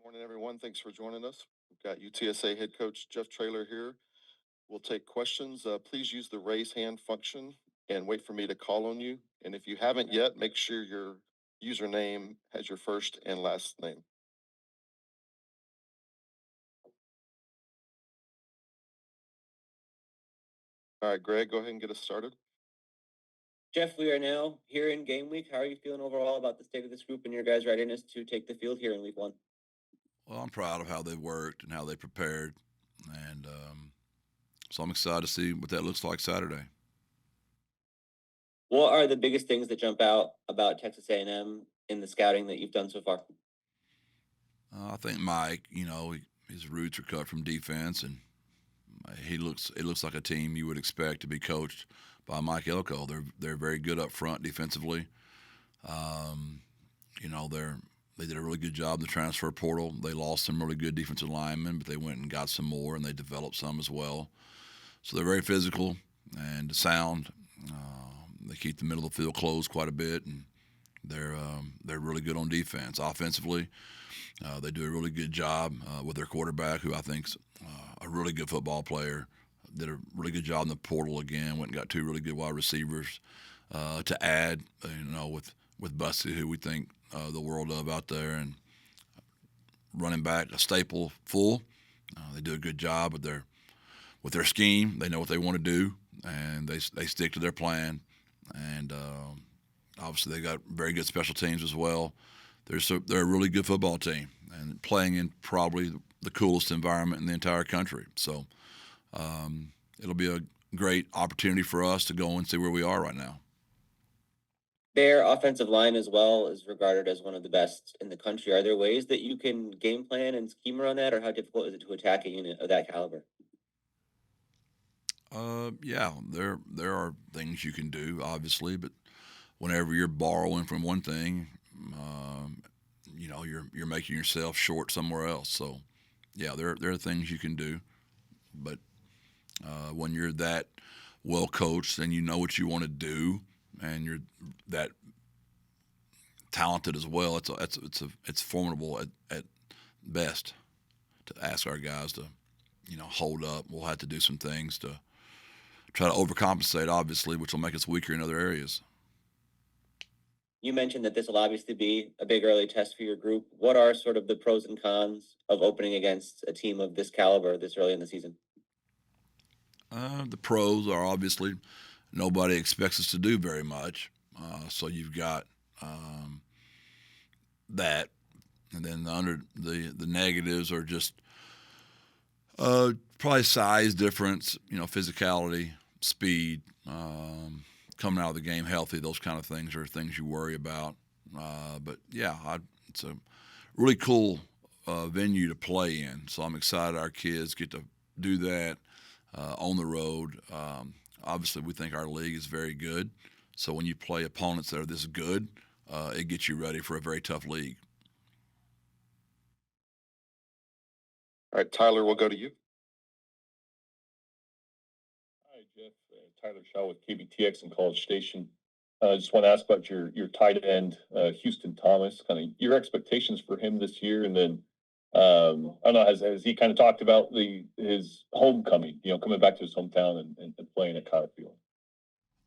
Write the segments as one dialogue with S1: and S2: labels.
S1: Morning, everyone. Thanks for joining us. We've got UTSA head coach Jeff Traylor here. We'll take questions. Please use the raise hand function and wait for me to call on you. And if you haven't yet, make sure your username has your first and last name. All right, Greg, go ahead and get us started.
S2: Jeff, we are now here in game week. How are you feeling overall about the state of this group and your guys' readiness to take the field here in week one?
S3: Well, I'm proud of how they worked and how they prepared, and so I'm excited to see what that looks like Saturday.
S2: What are the biggest things that jump out about Texas A&M in the scouting that you've done so far?
S3: I think Mike, his roots are cut from defense, and it looks like a team you would expect to be coached by Mike Elko. They're very good up front defensively. Um, they did a really good job in the transfer portal. They lost some really good defensive linemen, but they went and got some more, and they developed some as well. So they're very physical and sound. They keep the middle of the field closed quite a bit, and they're really good on defense. Offensively, they do a really good job with their quarterback, who I think's a really good football player. Did a really good job in the portal again. Went and got two really good wide receivers to add. With Bussy, who we think the world of out there, and running back a staple full. They do a good job with their scheme. They know what they want to do, and they stick to their plan. And obviously, they got very good special teams as well. They're a really good football team, and playing in probably the coolest environment in the entire country. So it'll be a great opportunity for us to go and see where we are right now.
S2: Their offensive line as well is regarded as one of the best in the country. Are there ways that you can game plan and scheme around that, or how difficult is it to attack a unit of that caliber?
S3: Yeah, there are things you can do, obviously, but whenever you're borrowing from one thing, you're making yourself short somewhere else. So, yeah, there are things you can do, but when you're that well coached and you know what you want to do, and you're that talented as well, it's formidable at best to ask our guys to hold up. We'll have to do some things to try to overcompensate, obviously, which will make us weaker in other areas.
S2: You mentioned that this will obviously be a big early test for your group. What are sort of the pros and cons of opening against a team of this caliber this early in the season?
S3: The pros are obviously nobody expects us to do very much, so you've got that, and then the negatives are just probably size difference, physicality, speed, coming out of the game healthy. Those kind of things are things you worry about. But yeah, it's a really cool venue to play in. So I'm excited our kids get to do that on the road. Obviously, we think our league is very good. So when you play opponents that are this good, it gets you ready for a very tough league.
S1: All right, Tyler, we'll go to you.
S4: Hi, Jeff. Tyler Shaw with KBTX in College Station. I just want to ask about your tight end, Houston Thomas, kind of your expectations for him this year. And then, I don't know, has he kind of talked about his homecoming, coming back to his hometown and playing at Kyle Field?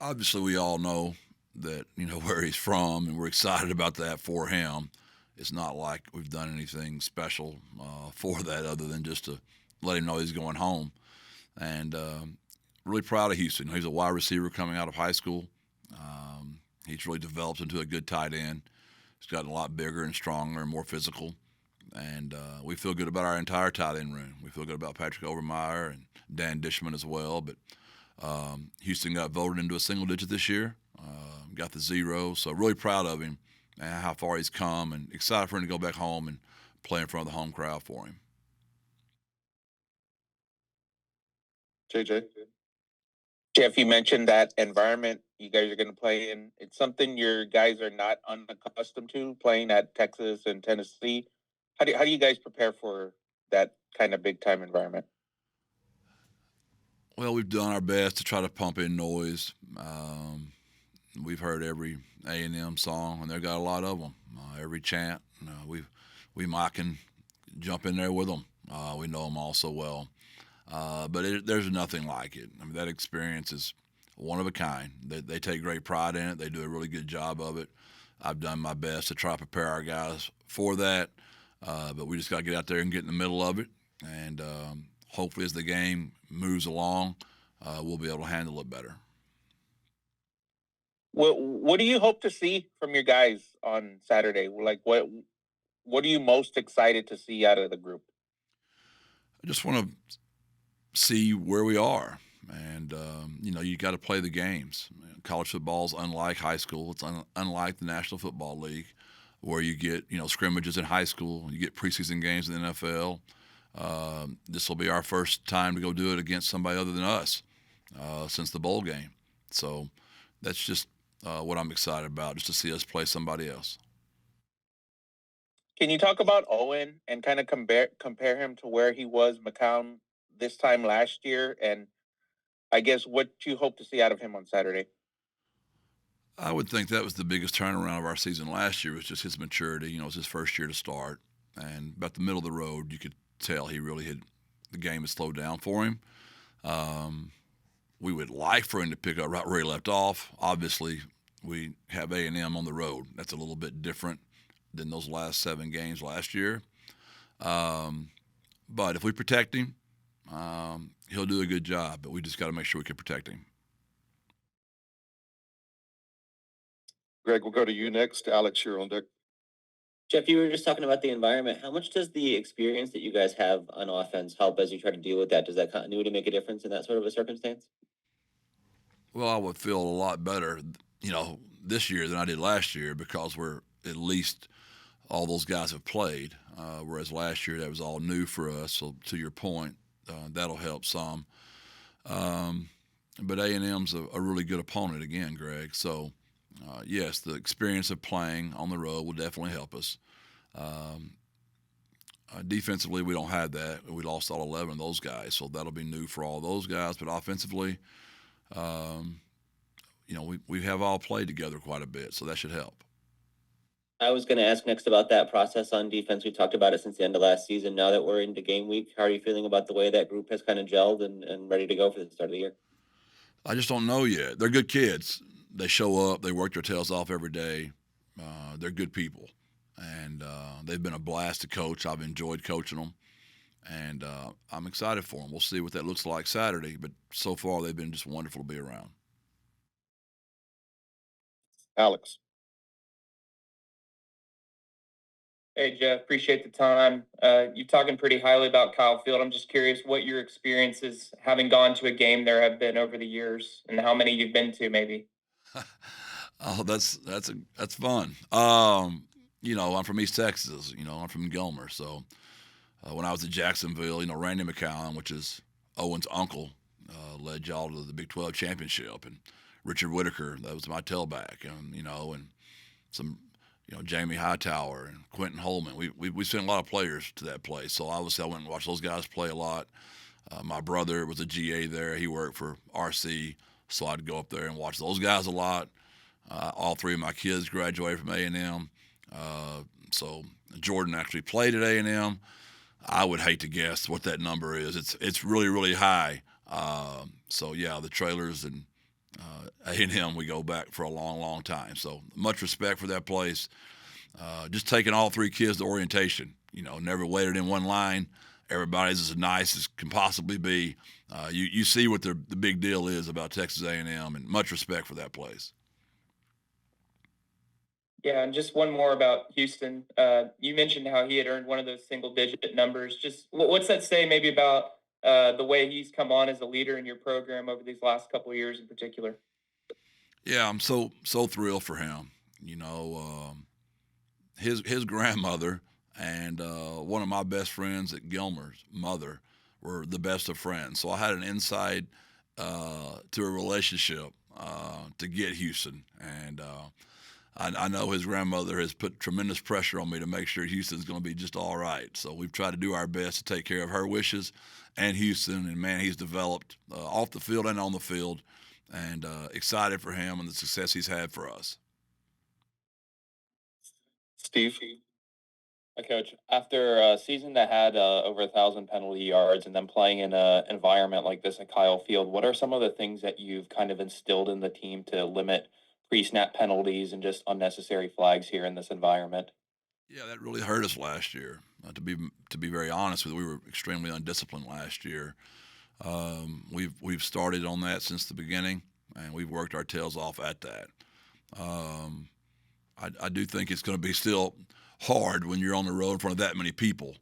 S3: Obviously, we all know that, where he's from, and we're excited about that for him. It's not like we've done anything special for that other than just to let him know he's going home. And really proud of Houston. He's a wide receiver coming out of high school. He's really developed into a good tight end. He's gotten a lot bigger and stronger and more physical. And we feel good about our entire tight end room. We feel good about Patrick Overmeyer and Dan Dishman as well. But Houston got voted into a single digit this year, got the 0. So really proud of him and how far he's come, and excited for him to go back home and play in front of the home crowd for him.
S1: JJ.
S5: Jeff, you mentioned that environment you guys are going to play in. It's something your guys are not unaccustomed to, playing at Texas and Tennessee. How do you guys prepare for that kind of big time environment?
S3: Well, we've done our best to try to pump in noise. We've heard every A&M song, and they've got a lot of them. Every chant, we mic and jump in there with them. We know them all so well. But there's nothing like it. I mean, that experience is one of a kind. They take great pride in it. They do a really good job of it. I've done my best to try to prepare our guys for that. But we just got to get out there and get in the middle of it. And hopefully, as the game moves along, we'll be able to handle it better.
S5: What do you hope to see from your guys on Saturday? Like what are you most excited to see out of the group?
S3: I just want to see where we are. And, you got to play the games. College football is unlike high school. It's unlike the National Football League, where you get, scrimmages in high school. You get preseason games in the NFL. This will be our first time to go do it against somebody other than us since the bowl game. So that's just what I'm excited about, just to see us play somebody else.
S5: Can you talk about Owen and kind of compare him to where he was McCown this time last year, and I guess what you hope to see out of him on Saturday?
S3: I would think that was the biggest turnaround of our season last year, was just his maturity. It was his first year to start, and about the middle of the road, you could tell he really had the game had slowed down for him. We would like for him to pick up right where he left off. Obviously, we have A&M on the road. That's a little bit different than those last 7 games last year. But if we protect him, he'll do a good job. But we just got to make sure we can protect him.
S1: Greg, we'll go to you next. Alex, you're on deck.
S2: Jeff, you were just talking about the environment. How much does the experience that you guys have on offense help as you try to deal with that? Does that continuity make a difference in that sort of a circumstance?
S3: Well, I would feel a lot better, this year than I did last year, because we're at least all those guys have played, whereas last year that was all new for us. So to your point, that'll help some. But A&M's a really good opponent again, Greg. So yes, the experience of playing on the road will definitely help us. Defensively, we don't have that. We lost all 11 of those guys, so that'll be new for all those guys. But offensively, we have all played together quite a bit, so that should help.
S2: I was going to ask next about that process on defense. We talked about it since the end of last season. Now that we're into game week, how are you feeling about the way that group has kind of gelled and ready to go for the start of the year?
S3: I just don't know yet. They're good kids. They show up. They work their tails off every day. They're good people. And they've been a blast to coach. I've enjoyed coaching them. And I'm excited for them. We'll see what that looks like Saturday. But so far, they've been just wonderful to be around.
S1: Alex.
S6: Hey, Jeff, appreciate the time. You're talking pretty highly about Kyle Field. I'm just curious what your experiences having gone to a game there have been over the years, and how many you've been to, maybe.
S3: Oh, that's fun. I'm from East Texas. I'm from Gilmer. So when I was at Jacksonville, Randy McCown, which is Owen's uncle, led y'all to the Big 12 championship, and Richard Whitaker, that was my tailback, and some. Jamie Hightower and Quentin Holman. We sent a lot of players to that place. So obviously I went and watched those guys play a lot. My brother was a GA there. He worked for RC, so I'd go up there and watch those guys a lot. All 3 of my kids graduated from A&M. So Jordan actually played at A&M. I would hate to guess what that number is. It's really, really high. So yeah, the Traylors and A&M, we go back for a long, long time. So much respect for that place. Just taking all 3 kids to orientation. Never waited in one line. Everybody's as nice as can possibly be. You see what the big deal is about Texas A&M, and much respect for that place.
S6: Yeah, and just one more about Houston. You mentioned how he had earned one of those single-digit numbers. Just what's that say maybe about the way he's come on as a leader in your program over these last couple of years in particular?
S3: Yeah, I'm so thrilled for him. His grandmother and one of my best friends at Gilmer's mother were the best of friends. So I had an insight to a relationship to get Houston, and I know his grandmother has put tremendous pressure on me to make sure Houston's going to be just all right. So we've tried to do our best to take care of her wishes and Houston. And man, he's developed off the field and on the field, and excited for him and the success he's had for us.
S1: Steve.
S7: Coach, after a season that had over 1,000 penalty yards and then playing in an environment like this at Kyle Field, what are some of the things that you've kind of instilled in the team to limit pre-snap penalties and just unnecessary flags here in this environment?
S3: Yeah, that really hurt us last year. To be very honest with you, we were extremely undisciplined last year. We've started on that since the beginning, and we've worked our tails off at that. Um, I do think it's going to be still hard when you're on the road in front of that many people,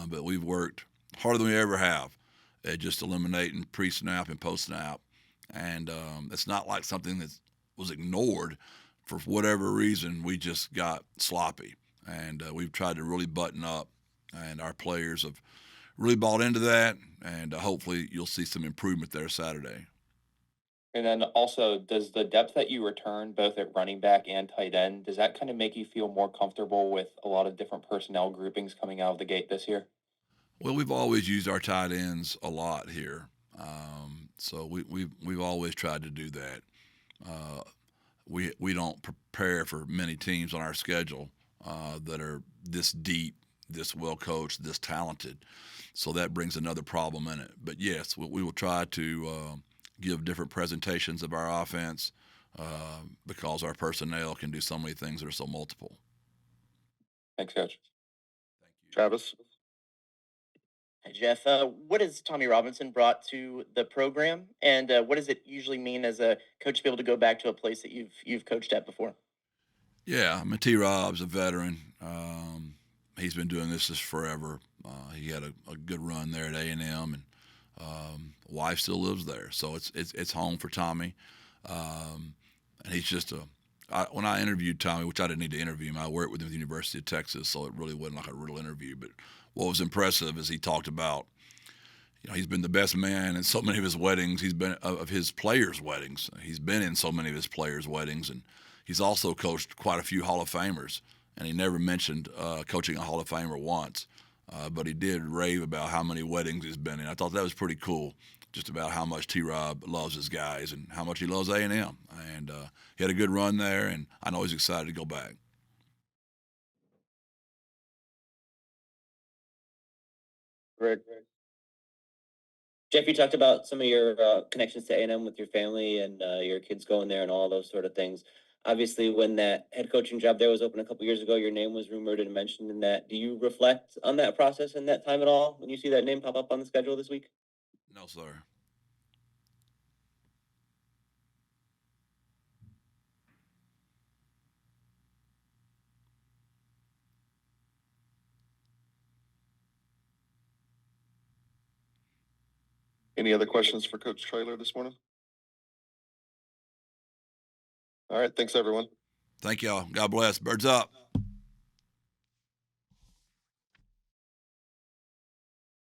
S3: but we've worked harder than we ever have at just eliminating pre-snap and post-snap, and it's not like something that was ignored. For whatever reason, we just got sloppy, and we've tried to really button up, and our players have really bought into that, and hopefully you'll see some improvement there Saturday.
S7: And then also, does the depth that you return both at running back and tight end, does that kind of make you feel more comfortable with a lot of different personnel groupings coming out of the gate this year?
S3: Well, we've always used our tight ends a lot here, so we've always tried to do that. Uh, we don't prepare for many teams on our schedule that are this deep, this well coached, this talented. So that brings another problem in it. But yes, we will try to give different presentations of our offense because our personnel can do so many things that are so multiple.
S7: Thanks, Coach.
S3: Thank you.
S1: Travis?
S8: Hi, Jeff. What has Tommy Robinson brought to the program, and what does it usually mean as a coach to be able to go back to a place that you've coached at before?
S3: Yeah, I mean, T. Rob's a veteran. He's been doing this forever. He had a good run there at A&M, and wife still lives there, so it's home for Tommy. And he's just when I interviewed Tommy, which I didn't need to interview him, I worked with him at the University of Texas, so it really wasn't like a real interview. But what was impressive is he talked about, he's been the best man in so many of his weddings. He's been of his players' weddings. He's been in so many of his players' weddings, and he's also coached quite a few Hall of Famers. And he never mentioned coaching a Hall of Famer once, but he did rave about how many weddings he's been in. I thought that was pretty cool, just about how much T-Rob loves his guys and how much he loves A&M. And he had a good run there, and I know he's excited to go back.
S1: Greg?
S2: Jeff, you talked about some of your connections to A&M with your family and your kids going there and all those sort of things. Obviously, when that head coaching job there was open a couple years ago, your name was rumored and mentioned in that. Do you reflect on that process and that time at all when you see that name pop up on the schedule this week?
S3: No, sir.
S1: Any other questions for Coach Traylor this morning? All right, thanks, everyone.
S3: Thank y'all. God bless. Birds up.